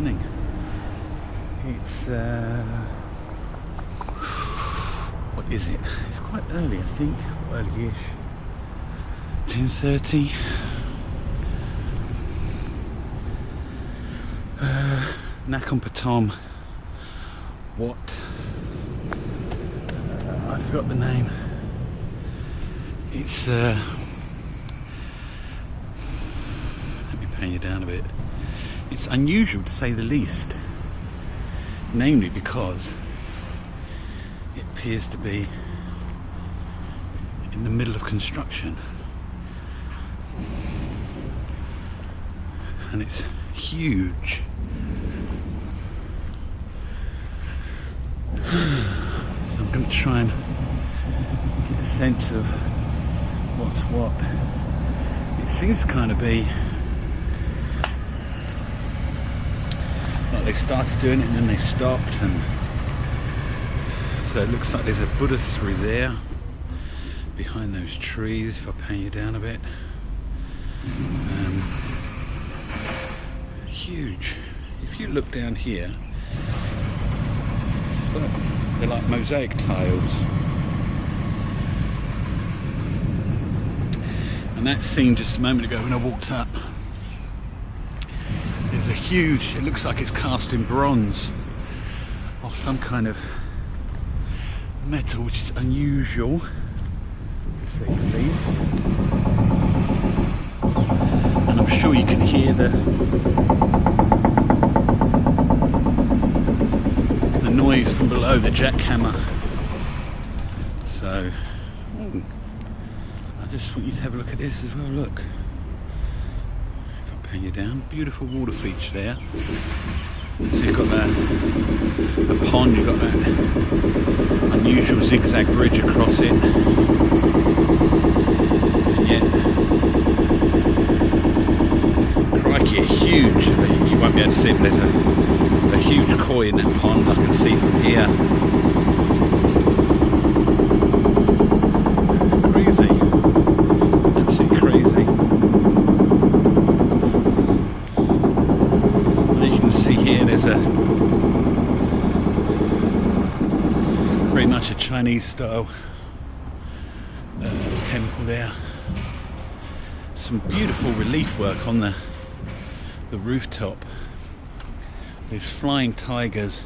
morning. It's what is it? It's quite early, I think, early-ish. 10:30. Nakhon Pathom. What? I forgot the name. It's let me pan you down a bit. It's unusual to say the least, namely because it appears to be in the middle of construction, and it's huge. So I'm going to try and get a sense of what's what. It seems to kind of be like they started doing it and then they stopped, and so it looks like there's a Buddhistry there behind those trees. If I pan you down a bit, huge. If you look down here, look, they're like mosaic tiles. And that scene just a moment ago when I walked up, there's a huge, it looks like it's cast in bronze or some kind of metal, which is unusual to say the least. And I'm sure you can hear the noise from below, the jackhammer. So I just want you to have a look at this as well. Look, if I pan you down, beautiful water feature there. So you've got a pond, you've got that unusual zigzag bridge across it, and yet crikey, huge. You won't be able to see it, but there's a huge koi in that pond. I can see from here. Crazy, absolutely crazy. And as you can see here, there's very much a Chinese style temple there. Some beautiful relief work on the rooftop. There's flying tigers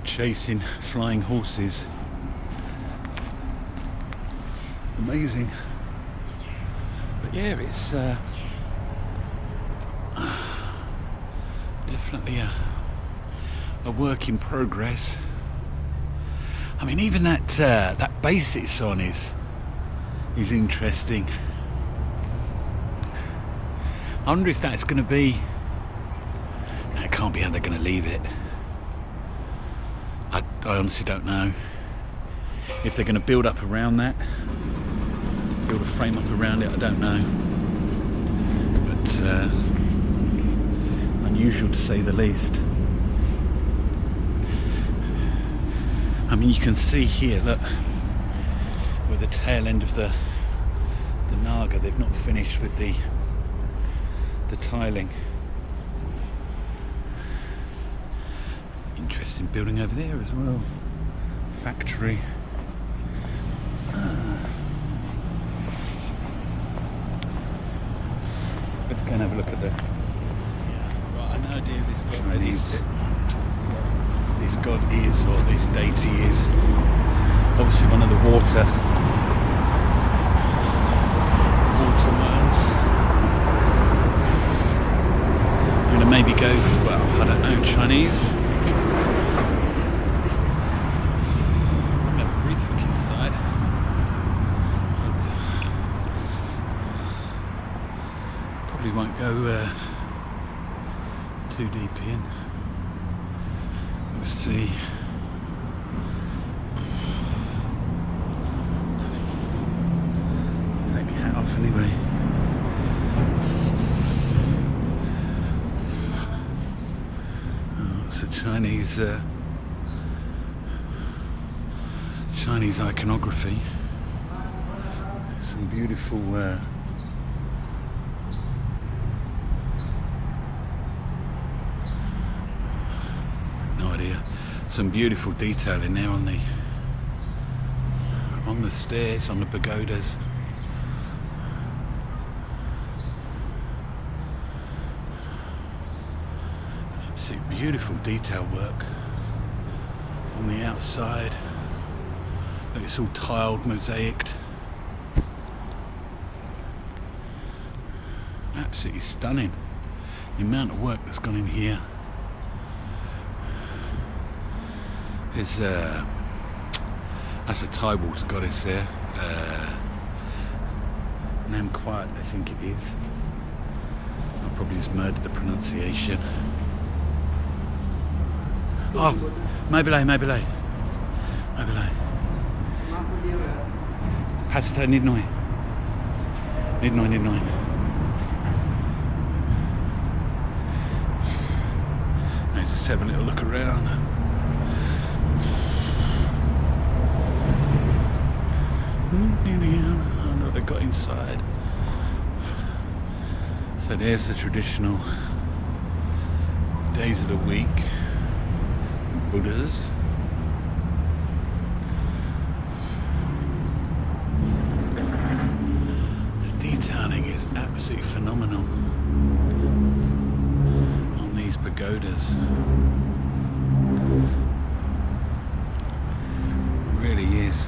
chasing flying horses. Amazing. But yeah, it's definitely a work in progress. I mean, even that base it's on is interesting. I wonder if that's going to be. It can't be how they're going to leave it. I honestly don't know if they're going to build up around that, build a frame up around it. I don't know, but unusual to say the least. I mean, you can see here, look, with the tail end of the Naga, they've not finished with the tiling. Interesting building over there as well. Factory. Let's go and have a look at the. Right, I have no idea who this god is, or this deity is. Obviously, one of the water ones. I'm gonna maybe go. Well, I don't know, Chinese. Probably won't go too deep in. We'll see. Take my hat off anyway. Oh, it's a Chinese iconography. Some beautiful Some beautiful detail in there on the stairs, on the pagodas. Absolutely beautiful detail work on the outside. Look, it's all tiled, mosaicked. Absolutely stunning. The amount of work that's gone in here. There's that's a Thai water goddess there. Nakhon, I think it is. I probably just murdered the pronunciation. Oh, Maybelline. Pasta nid noi. Just have a little look around. I know what they got inside. So there's the traditional days of the week Buddhas. The detailing is absolutely phenomenal on these pagodas. It really is.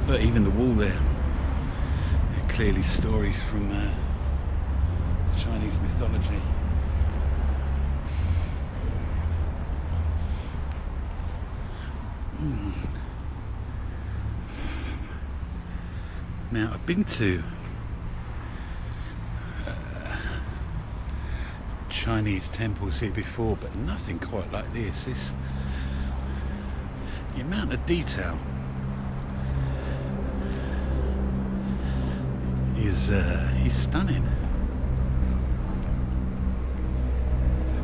Look, even the wall there, clearly stories from Chinese mythology. Now, I've been to Chinese temples here before, but nothing quite like this. The amount of detail is stunning.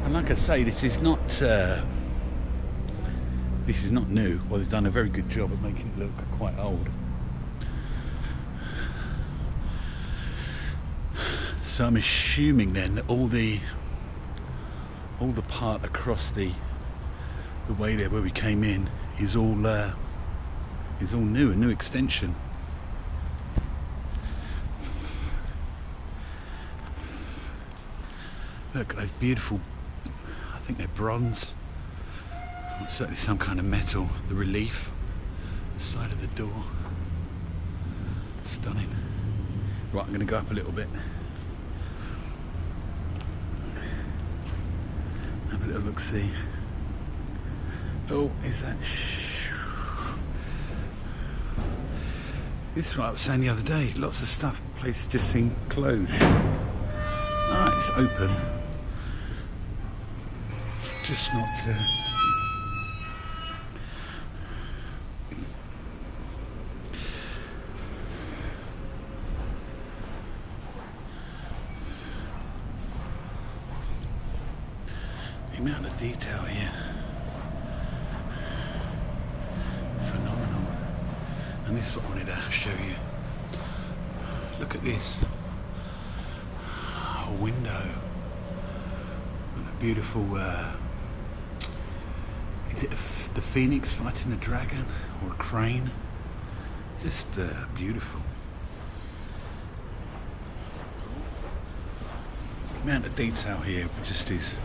And like I say, this is not new. Well, they've done a very good job of making it look quite old. So I'm assuming then that all the part across the way there where we came in is all new, a new extension. Look at those beautiful, I think they're bronze, or certainly some kind of metal, the relief, the side of the door, stunning. Right, I'm going to go up a little bit, have a little look-see. Oh, is that... This is what I was saying the other day, lots of stuff, places just seem closed. Ah, it's open. Just not the amount of detail here, phenomenal. And this is what I wanted to show you. Look at this, a window and a beautiful is it the phoenix fighting the dragon, or a crane? Just beautiful. The amount of detail here just is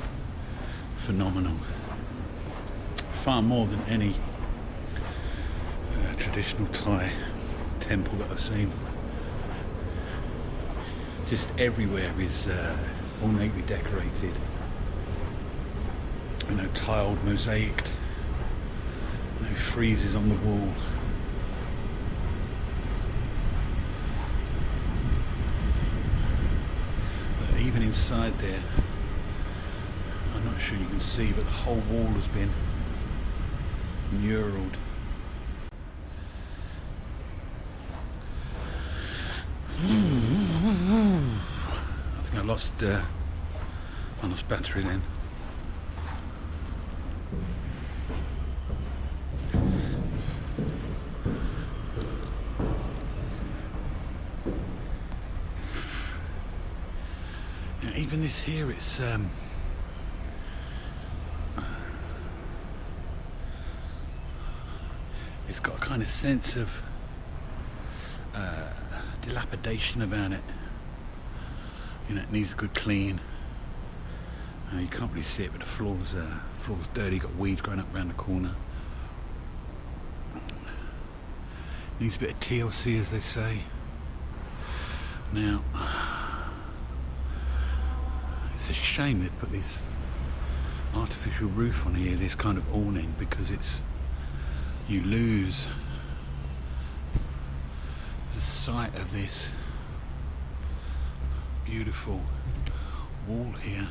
phenomenal. Far more than any traditional Thai temple that I've seen. Just everywhere is ornately decorated. You know, tiled, mosaicked. No friezes on the wall. But even inside there, I'm not sure you can see, but the whole wall has been muralled. I think I lost battery then. Now, even this here, it's it's got a kind of sense of dilapidation about it. You know, it needs a good clean. You can't really see it, but the floor's dirty, got weed growing up around the corner. Needs a bit of TLC, as they say. Now, it's a shame they put this artificial roof on here, this kind of awning, because you lose the sight of this beautiful wall here.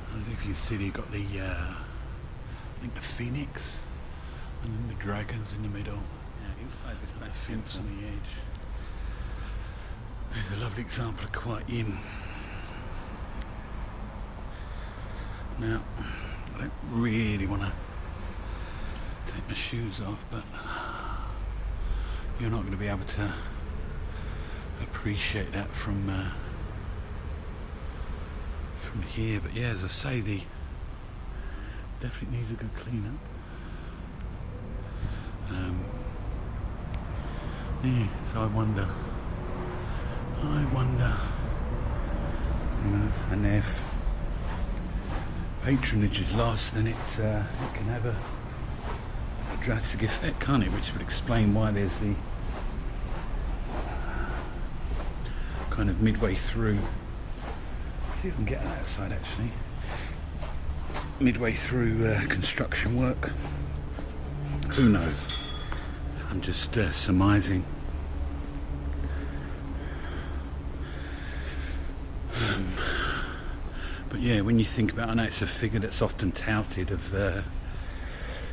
I don't know if you can see, you've got the I think the phoenix and then the dragons in the middle. Yeah, inside this back fence on the edge. There's a lovely example of Quiet Yin. Now, I don't really want to take my shoes off, but you're not going to be able to appreciate that from here. But yeah, as I say, the definitely needs a good clean up. Yeah, so I wonder, you know, and if patronage is lost, then it can have a drastic effect, can't it? Which would explain why there's the kind of midway through. Let's see if I can get on that side actually. Midway through construction work. Who knows? I'm just surmising. But yeah, when you think about it, I know it's a figure that's often touted of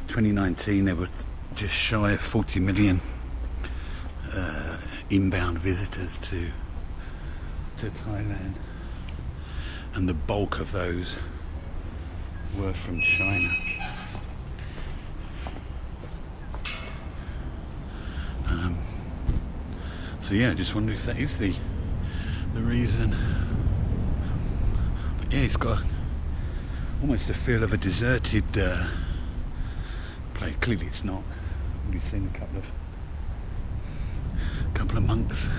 2019, there were just shy of 40 million inbound visitors to Thailand, and the bulk of those were from China. So yeah, I just wonder if that is the reason. But yeah, it's got almost a feel of a deserted place. Clearly it's not. We've seen a couple of monks.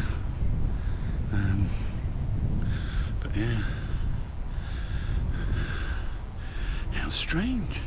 But yeah, how strange.